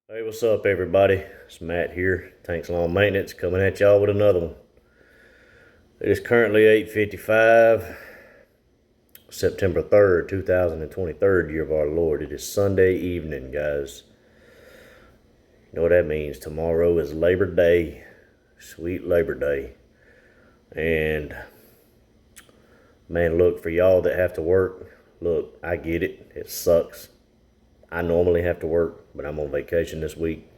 Hey, what's up, everybody? It's Matt here, Tanks Lawn Maintenance, coming at y'all with another one. It is currently 8:55, September 3rd, 2023, year of our Lord. It is Sunday evening, guys. You know what that means? Tomorrow is Labor Day, sweet Labor Day. And, man, look, for y'all that have to work, look, I get it. It sucks. I normally have to work, but I'm on vacation this week,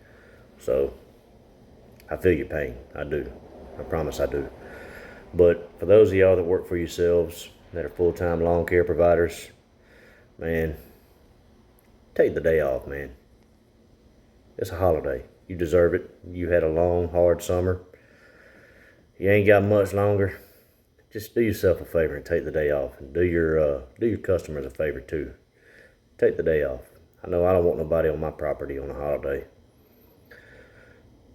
so I feel your pain. I do. I promise I do. But for those of y'all that work for yourselves, that are full-time lawn care providers, man, take the day off, man. It's a holiday. You deserve it. You had a long, hard summer. You ain't got much longer. Just do yourself a favor and take the day off, and do your customers a favor too. Take the day off. I know I don't want nobody on my property on a holiday.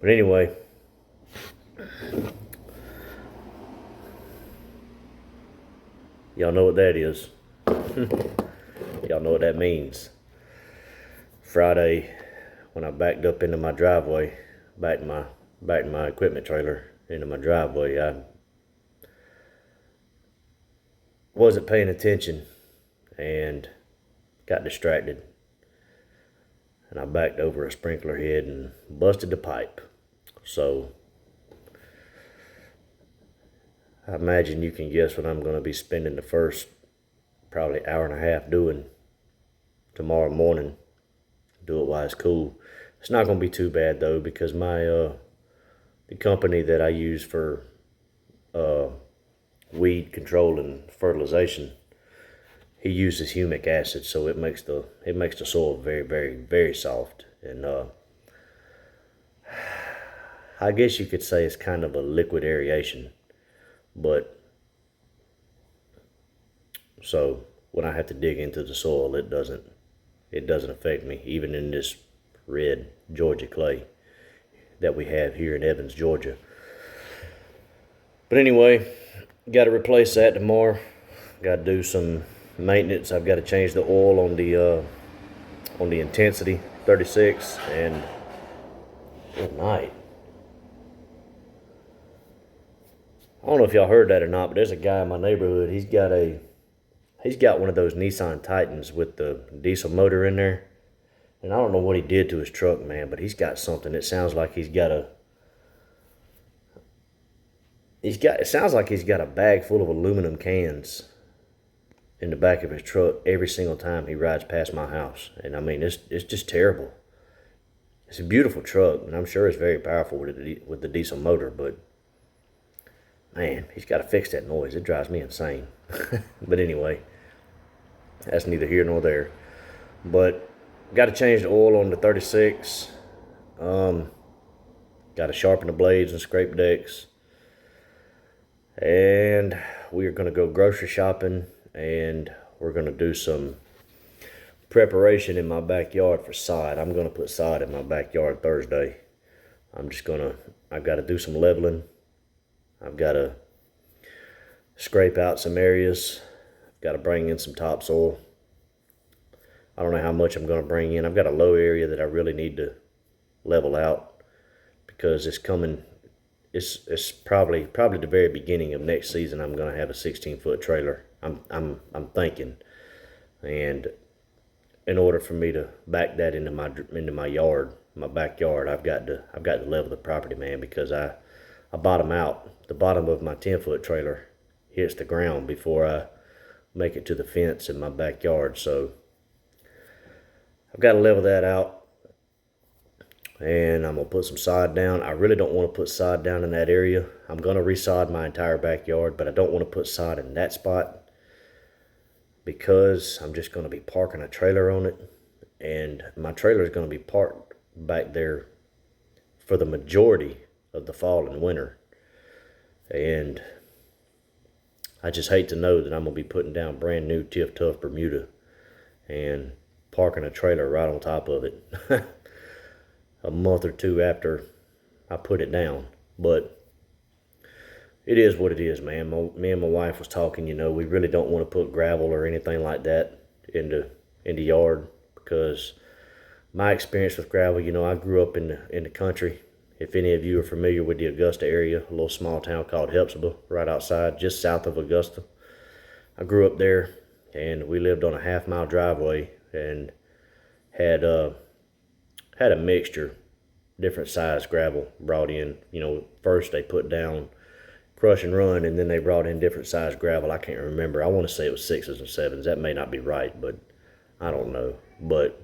But anyway, y'all know what that is. Y'all know what that means. Friday, when I backed up into my driveway, backed my equipment trailer into my driveway, I wasn't paying attention and got distracted. And I backed over a sprinkler head and busted the pipe. So I imagine you can guess what I'm going to be spending the first probably hour and a half doing tomorrow morning. Do it while it's cool. It's not going to be too bad though, because the company that I use for weed control and fertilization, he uses humic acid, so it makes the soil very, very, very soft. And I guess you could say it's kind of a liquid aeration. But so when I have to dig into the soil, it doesn't affect me, even in this red Georgia clay that we have here in Evans, Georgia. But anyway, got to replace that tomorrow. Got to do some maintenance. I've got to change the oil on the Intensity 36, and good night. I don't know if y'all heard that or not, but there's a guy in my neighborhood. He's got one of those Nissan Titans with the diesel motor in there. And I don't know what he did to his truck, man, but he's got something. It sounds like he's got a bag full of aluminum cans in the back of his truck every single time he rides past my house. And I mean, it's just terrible. It's a beautiful truck, and I'm sure it's very powerful with the diesel motor, but man, he's got to fix that noise. It drives me insane. But anyway, that's neither here nor there. But got to change the oil on the 36. Got to sharpen the blades and scrape decks. And we are going to go grocery shopping, and we're going to do some preparation in my backyard for sod. I'm going to put sod in my backyard Thursday. I've got to do some leveling. I've got to scrape out some areas. I've got to bring in some topsoil. I don't know how much I'm going to bring in. I've got a low area that I really need to level out, because it's coming. It's probably the very beginning of next season. I'm going to have a 16-foot trailer. I'm thinking, and in order for me to back that into my yard, my backyard, I've got to level the property, man, because I bottom out. The bottom of my 10-foot trailer hits the ground before I make it to the fence in my backyard. So I've got to level that out, and I'm going to put some sod down. I really don't want to put sod down in that area. I'm going to resod my entire backyard, but I don't want to put sod in that spot, because I'm just going to be parking a trailer on it, and my trailer is going to be parked back there for the majority of the fall and winter. And I just hate to know that I'm going to be putting down brand new Tiff Tough Bermuda and parking a trailer right on top of it a month or two after I put it down. But it is what it is, man. Me and my wife was talking, we really don't want to put gravel or anything like that into yard, because my experience with gravel, I grew up in the country. If any of you are familiar with the Augusta area, a little small town called Hepzibah, right outside, just south of Augusta. I grew up there, and we lived on a half-mile driveway, and had had a mixture, different size gravel brought in. First they put down crush and run, and then they brought in different size gravel. I can't remember. I want to say it was 6s and 7s. That may not be right, but I don't know. But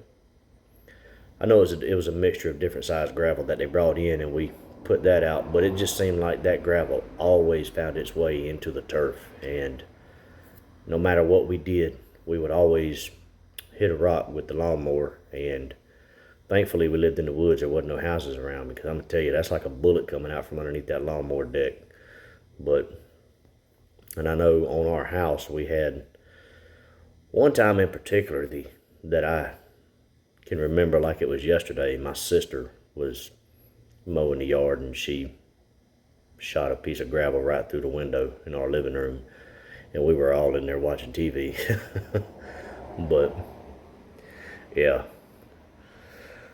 I know it was a mixture of different size gravel that they brought in, and we put that out. But it just seemed like that gravel always found its way into the turf, and no matter what we did, we would always hit a rock with the lawnmower. And thankfully we lived in the woods. There wasn't no houses around, because I'm gonna tell you, that's like a bullet coming out from underneath that lawnmower deck. And I know on our house we had one time in particular that I can remember like it was yesterday. My sister was mowing the yard, and she shot a piece of gravel right through the window in our living room, and we were all in there watching TV. But yeah,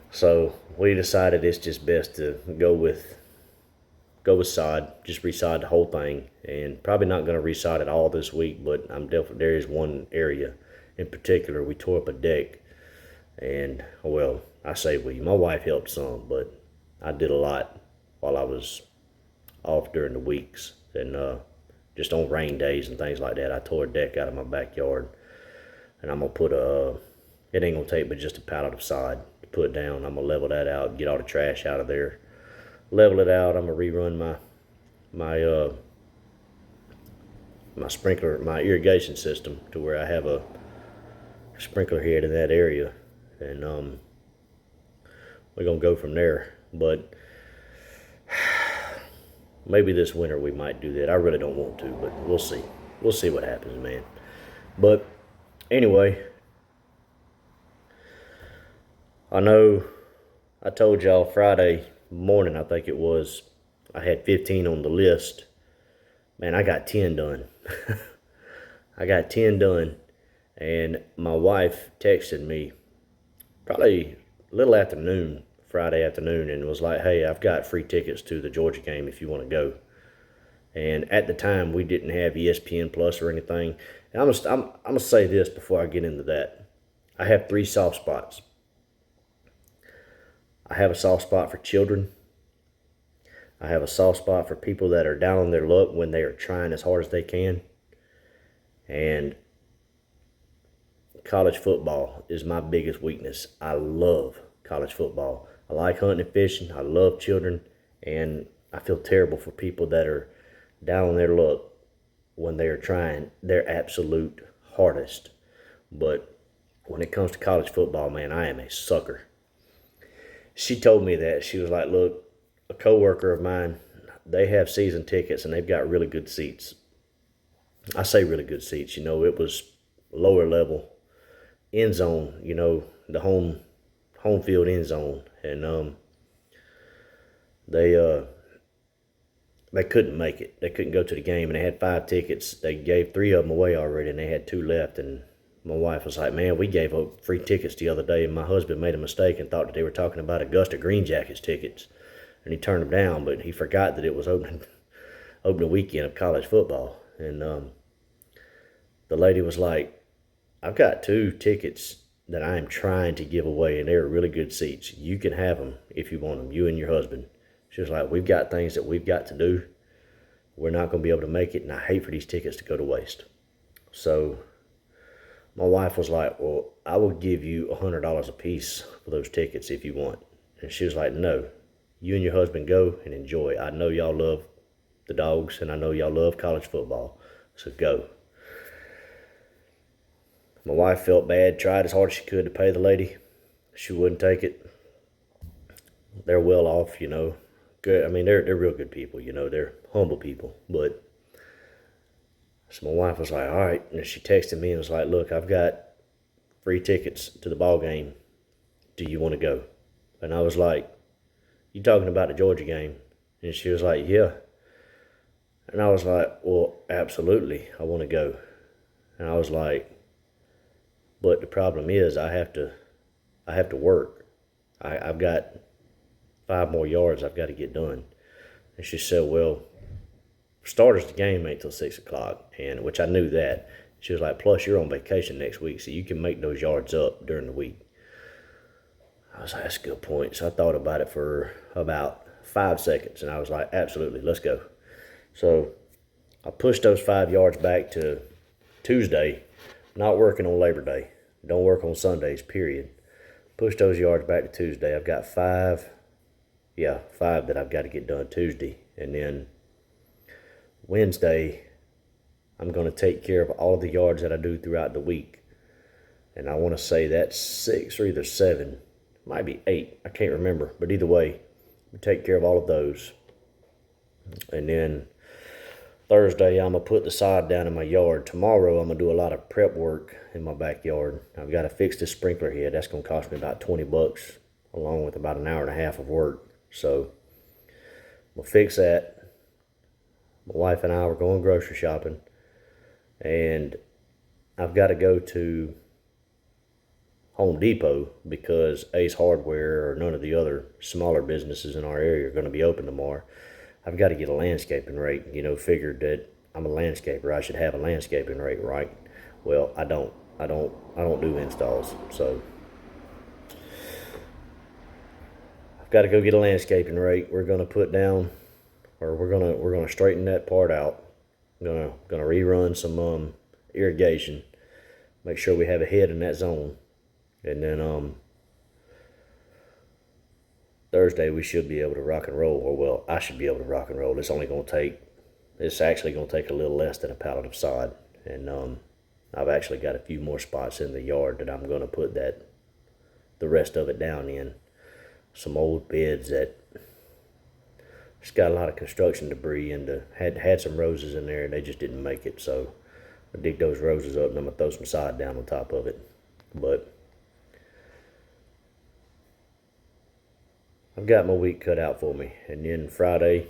so we decided it's just best to go with sod, just resod the whole thing. And probably not going to resod it all this week, but I'm definitely, there is one area in particular. We tore up a deck, and well, I say my wife helped some, but I did a lot while I was off during the weeks, and just on rain days and things like that. I tore a deck out of my backyard, and I'm gonna put it ain't gonna take but just a pallet of sod to put down. I'm gonna level that out, get all the trash out of there, level it out. I'm gonna rerun my sprinkler, my irrigation system, to where I have a sprinkler head in that area, and we're gonna go from there. But maybe this winter we might do that. I really don't want to, but we'll see. We'll see what happens, man. But anyway, I know I told y'all Friday morning, I think it was, I had 15 on the list. Man, I got 10 done. I got 10 done, and my wife texted me probably a little afternoon, Friday afternoon, and was like, hey, I've got free tickets to the Georgia game if you want to go. And at the time, we didn't have ESPN Plus or anything. And I'm gonna say this before I get into that. I have 3 soft spots. I have a soft spot for children. I have a soft spot for people that are down on their luck when they are trying as hard as they can. And college football is my biggest weakness. I love college football. I like hunting and fishing. I love children. And I feel terrible for people that are down on their luck when they are trying their absolute hardest. But when it comes to college football, man, I am a sucker. She told me that. She was like, look, a coworker of mine, they have season tickets, and they've got really good seats. I say really good seats. It was lower level end zone, the home field end zone. And they couldn't make it. They couldn't go to the game, and they had 5 tickets. They gave 3 of them away already, and they had 2 left. And my wife was like, man, we gave up free tickets the other day, and my husband made a mistake and thought that they were talking about Augusta Green Jackets tickets. And he turned them down, but he forgot that it was opening weekend of college football. And the lady was like, I've got 2 tickets that I am trying to give away, and they're really good seats. You can have them if you want them, you and your husband. She was like, we've got things that we've got to do. We're not going to be able to make it, and I hate for these tickets to go to waste. So my wife was like, well, I will give you $100 a piece for those tickets if you want. And she was like, no, you and your husband go and enjoy. I know y'all love the Dogs, and I know y'all love college football, so go. My wife felt bad, tried as hard as she could to pay the lady. She wouldn't take it. They're well off, Good. I mean, they're real good people, They're humble people. But so my wife was like, all right. And she texted me and was like, look, I've got free tickets to the ball game. Do you want to go? And I was like, you talking about the Georgia game? And she was like, yeah. And I was like, well, absolutely, I want to go. And I was like, but the problem is I have to work. I've got 5 more yards I've got to get done. And she said, well, for starters, the game ain't till 6 o'clock, and which I knew that. She was like, plus you're on vacation next week, so you can make those yards up during the week. I was like, that's a good point. So I thought about it for about 5 seconds, and I was like, absolutely, let's go. So I pushed those 5 yards back to Tuesday, not working on Labor Day. Don't work on Sundays, period. Push those yards back to Tuesday. I've got 5 that I've got to get done Tuesday. And then Wednesday, I'm going to take care of all of the yards that I do throughout the week. And I want to say that's 6 or either 7. Might be 8. I can't remember. But either way, we take care of all of those. And then Thursday, I'm going to put the sod down in my yard. Tomorrow, I'm going to do a lot of prep work in my backyard. I've got to fix this sprinkler head. That's going to cost me about $20, along with about an hour and a half of work. So, we'll fix that. My wife and I were going grocery shopping. And I've got to go to Home Depot because Ace Hardware or none of the other smaller businesses in our area are going to be open tomorrow. I've got to get a landscaping rake. Figured that I'm a landscaper. I should have a landscaping rake, right? Well, I don't do installs. So I've got to go get a landscaping rake. We're going to put down, or we're going to straighten that part out. I'm going to rerun some irrigation. Make sure we have a head in that zone. And then Thursday we should be able to rock and roll. Or well, I should be able to rock and roll. It's actually going to take a little less than a pallet of sod. And I've actually got a few more spots in the yard that I'm going to put the rest of it down in. Some old beds that just got a lot of construction debris and had some roses in there and they just didn't make it. So I dig those roses up and I'm going to throw some sod down on top of it. But I've got my week cut out for me. And then Friday,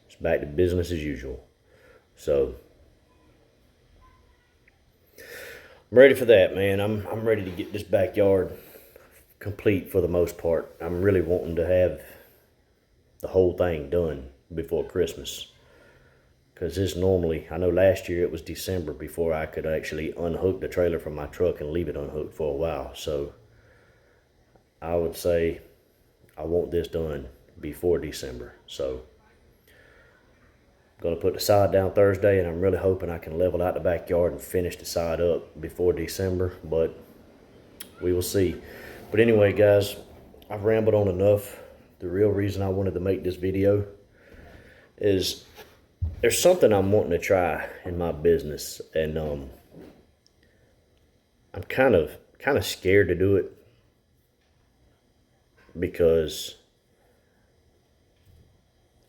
it's back to business as usual. So I'm ready for that, man. I'm ready to get this backyard complete for the most part. I'm really wanting to have the whole thing done before Christmas. Because this normally, I know last year it was December before I could actually unhook the trailer from my truck and leave it unhooked for a while. So I would say I want this done before December. So I'm going to put the sod down Thursday, and I'm really hoping I can level out the backyard and finish the sod up before December, but we will see. But anyway, guys, I've rambled on enough. The real reason I wanted to make this video is there's something I'm wanting to try in my business, and I'm kind of scared to do it because,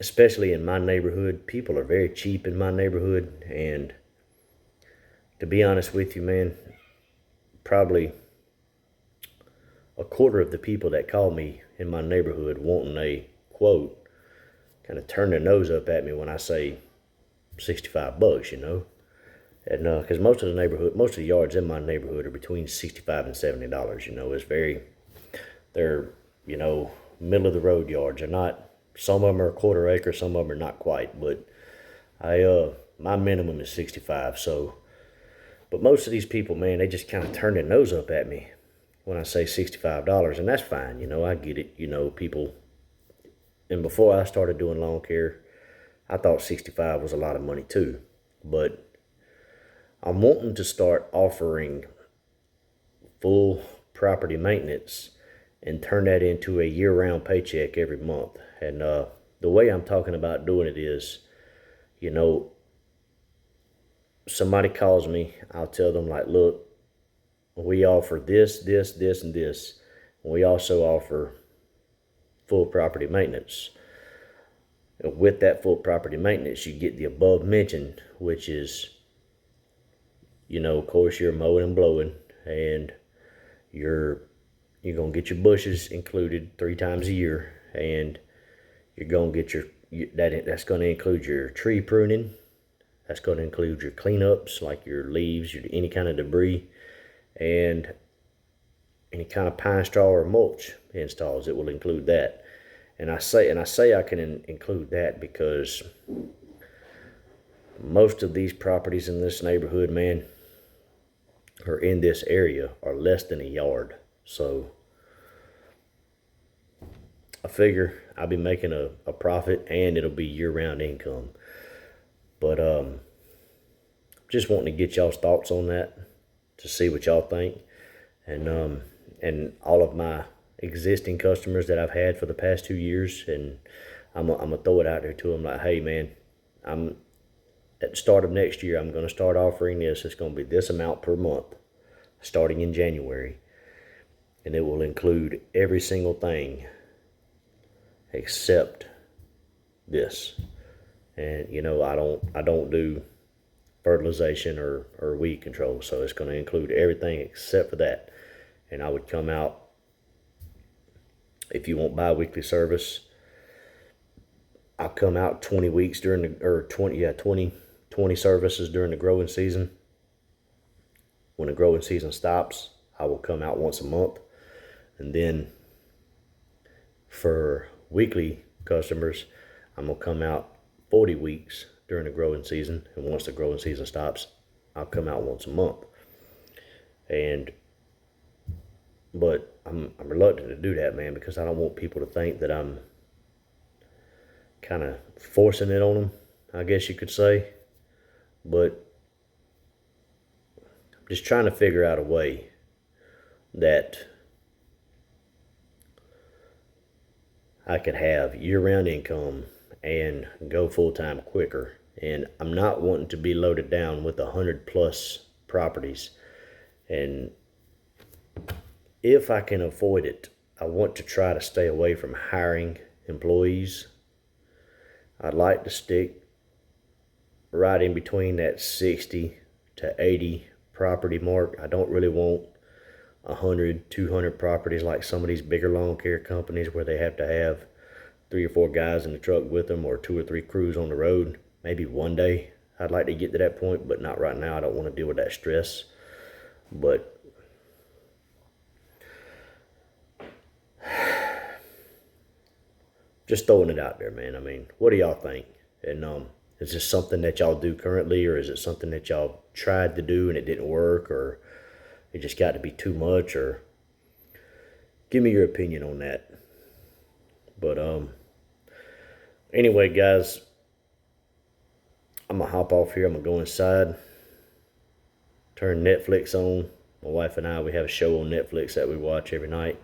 especially in my neighborhood, people are very cheap in my neighborhood, and to be honest with you, man, probably a quarter of the people that call me in my neighborhood wanting a quote kind of turn their nose up at me when I say $65, and because most of the yards in my neighborhood are between $65 and $70. They're middle of the road yards. They're not. Some of them are a quarter acre, some of them are not quite, but my minimum is 65. So, but most of these people, man, they just kind of turn their nose up at me when I say $65, and that's fine. I get it. People. And before I started doing lawn care, I thought 65 was a lot of money too. But I'm wanting to start offering full property maintenance and turn that into a year-round paycheck every month. And the way I'm talking about doing it is, somebody calls me, I'll tell them, like, look, we offer this, this, this, and this. And we also offer full property maintenance. With that full property maintenance, you get the above mentioned, which is, of course, you're mowing and blowing, and you're going to get your bushes included 3 times a year, and you're going to get that's going to include your tree pruning. That's going to include your cleanups, like your leaves, any kind of debris, and any kind of pine straw or mulch installs. It will include that. And I say I can include that because most of these properties in this neighborhood, man, or in this area, are less than a yard. So I figure I'll be making a profit, and it'll be year-round income. But just wanting to get y'all's thoughts on that, to see what y'all think. And all of my existing customers that I've had for the past 2 years, and I'm gonna throw it out there to them like, hey man, I'm at the start of next year, I'm gonna start offering this. It's gonna be this amount per month, starting in January, and it will include every single thing except this. And you know, I don't do fertilization or weed control, so it's going to include everything except for that. And I would come out, if you want bi-weekly service, I'll come out 20 weeks during the, or 20 services during the growing season. When the growing season stops, I will come out once a month. And then for weekly customers, I'm gonna come out 40 weeks during the growing season, and once the growing season stops, I'll come out once a month. But I'm reluctant to do that, man, because I don't want people to think that I'm kind of forcing it on them, I guess you could say. But I'm just trying to figure out a way that I could have year-round income and go full-time quicker. And I'm not wanting to be loaded down with 100+ properties. And if I can avoid it, I want to try to stay away from hiring employees. I'd like to stick right in between that 60 to 80 property mark. I don't really want 100, 200 properties like some of these bigger lawn care companies where they have to have 3 or 4 guys in the truck with them, or 2 or 3 crews on the road. Maybe one day I'd like to get to that point, but not right now. I don't want to deal with that stress. But just throwing it out there, man. I mean, what do y'all think? And is this something that y'all do currently, or is it something that y'all tried to do and it didn't work, or it just got to be too much? Or give me your opinion on that. But anyway, guys, I'm gonna hop off here. I'm gonna go inside, turn Netflix on. My wife and I, we have a show on Netflix that we watch every night,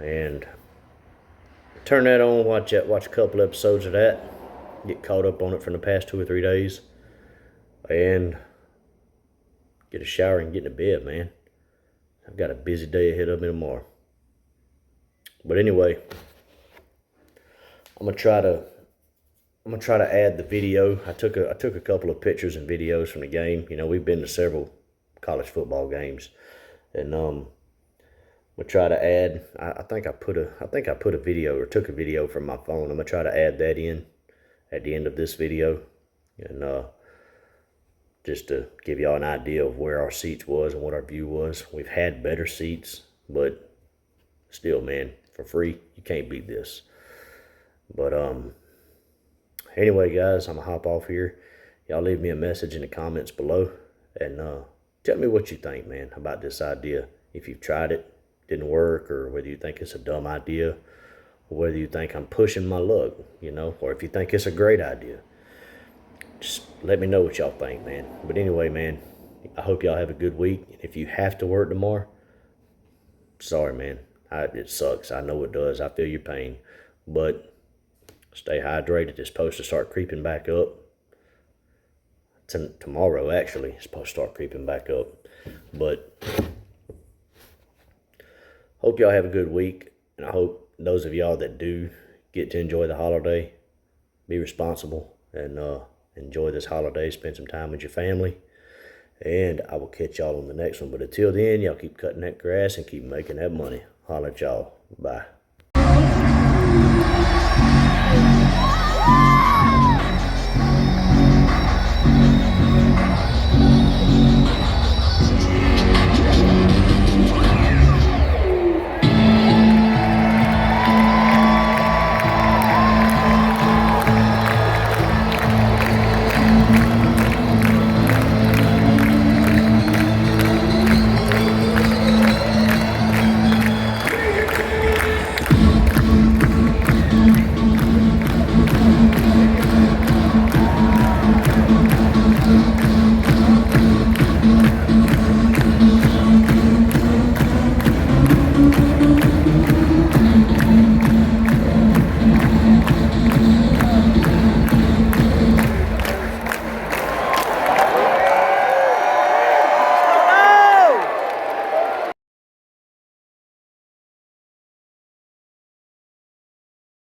and turn that on, watch a couple episodes of that, get caught up on it from the past 2 or 3 days, and get a shower and get into bed, man. I've got a busy day ahead of me tomorrow. But anyway, I'm gonna try to add the video. I took a couple of pictures and videos from the game. You know, we've been to several college football games, and we'll try to add. I think I put a video, or took a video from my phone. I'm gonna try to add that in at the end of this video, and just to give y'all an idea of where our seats was and what our view was. We've had better seats, but still, man, for free, you can't beat this. But anyway, guys, I'm gonna hop off here. Y'all leave me a message in the comments below, and tell me what you think, man, about this idea. If you've tried it, didn't work, or whether you think it's a dumb idea, or whether you think I'm pushing my luck, you know, or if you think it's a great idea. Just let me know what y'all think, man. But anyway, man, I hope y'all have a good week. If you have to work tomorrow, sorry, man. It sucks. I know it does. I feel your pain. But stay hydrated. It's supposed to start creeping back up. Tomorrow, actually, it's supposed to start creeping back up. But hope y'all have a good week. And I hope those of y'all that do get to enjoy the holiday, be responsible and enjoy this holiday. Spend some time with your family. And I will catch y'all on the next one. But until then, y'all keep cutting that grass and keep making that money. Holla at y'all. Bye.